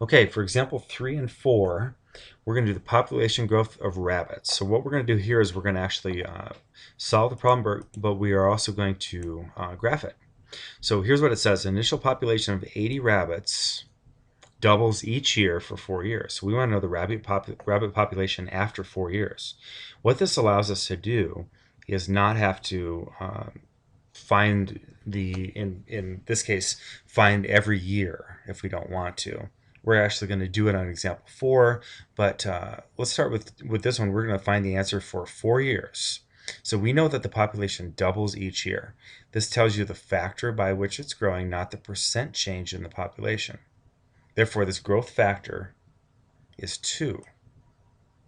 Okay, for example 3 and 4, we're going to do the population growth of rabbits. So what we're going to do here is we're going to actually solve the problem, but we are also going to graph it. So here's what it says. Initial population of 80 rabbits doubles each year for 4 years. So we want to know the rabbit population after 4 years. What this allows us to do is not have to find in this case, find every year if we don't want to. We're actually going to do it on example 4, but let's start with this one. We're going to find the answer for 4 years. So we know that the population doubles each year. This tells you the factor by which it's growing, not the percent change in the population. Therefore, this growth factor is 2.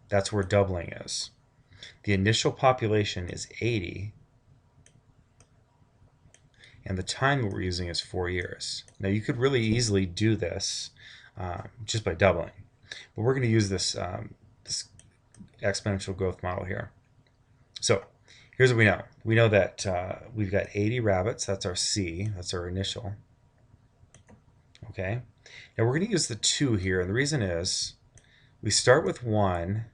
That's where doubling is. The initial population is 80, and the time that we're using is 4 years. Now, you could really easily do this just by doubling, but we're going to use this, this exponential growth model here. So here's what we know. We know that we've got 80 rabbits. That's our C. That's our initial. Okay. Now we're going to use the 2 here, and the reason is we start with 1,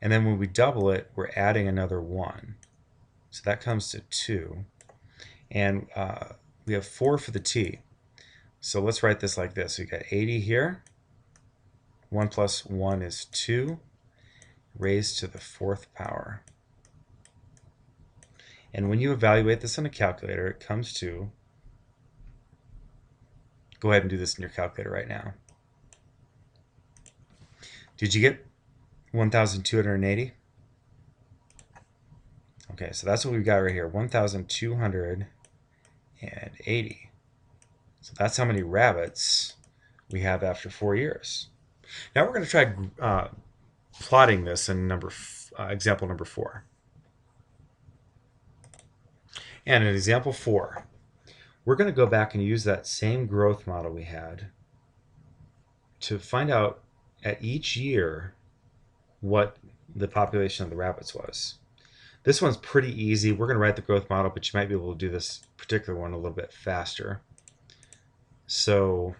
and then when we double it, we're adding another 1. So that comes to 2. And we have 4 for the t. So let's write this like this. We got 80 here. 1 plus 1 is 2, raised to the 4th power. And when you evaluate this on a calculator, it comes to, go ahead and do this in your calculator right now. Did you get 1,280? Okay, so that's what we've got right here, 1,280. So that's how many rabbits we have after 4 years. Now we're going to try plotting this in example number 4. And in example 4, we're going to go back and use that same growth model we had to find out at each year what the population of the rabbits was. This one's pretty easy. We're going to write the growth model, but you might be able to do this particular one a little bit faster. So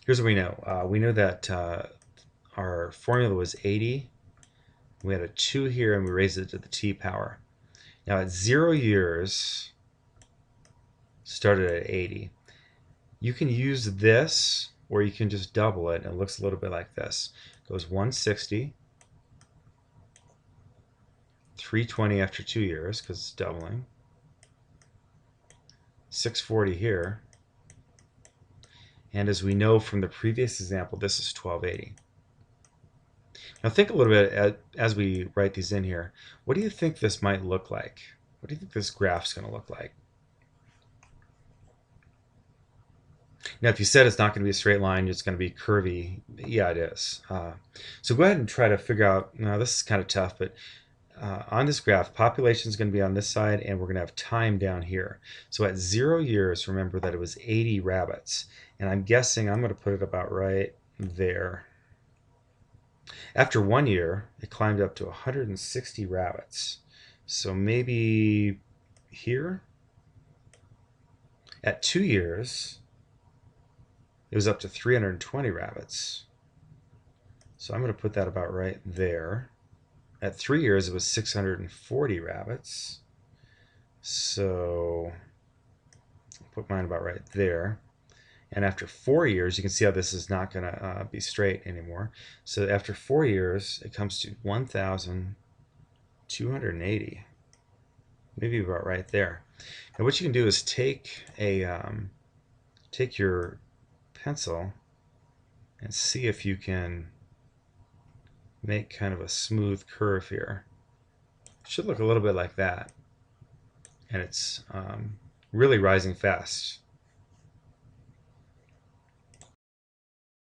here's what we know. We know that our formula was 80. We had a 2 here, and we raised it to the t power. Now at 0 years, started at 80. You can use this, or you can just double it, and it looks a little bit like this. It goes 160, 320 after 2 years, because it's doubling, 640 here, and as we know from the previous example, this is 1280. Now think a little bit as we write these in here. What do you think this might look like? What do you think this graph's going to look like? Now, if you said it's not going to be a straight line, it's going to be curvy, yeah, it is. So go ahead and try to figure out, now this is kind of tough, but on this graph, population is going to be on this side, and we're going to have time down here. So at 0 years, remember that it was 80 rabbits, and I'm guessing I'm going to put it about right there. After 1 year, it climbed up to 160 rabbits. So maybe here. At 2 years, it was up to 320 rabbits. So I'm going to put that about right there. At 3 years, it was 640 rabbits. So I'll put mine about right there. And after 4 years, you can see how this is not going to be straight anymore. So after 4 years, it comes to 1,280. Maybe about right there. And what you can do is take your pencil and see if you can make kind of a smooth curve here. It should look a little bit like that. And it's really rising fast.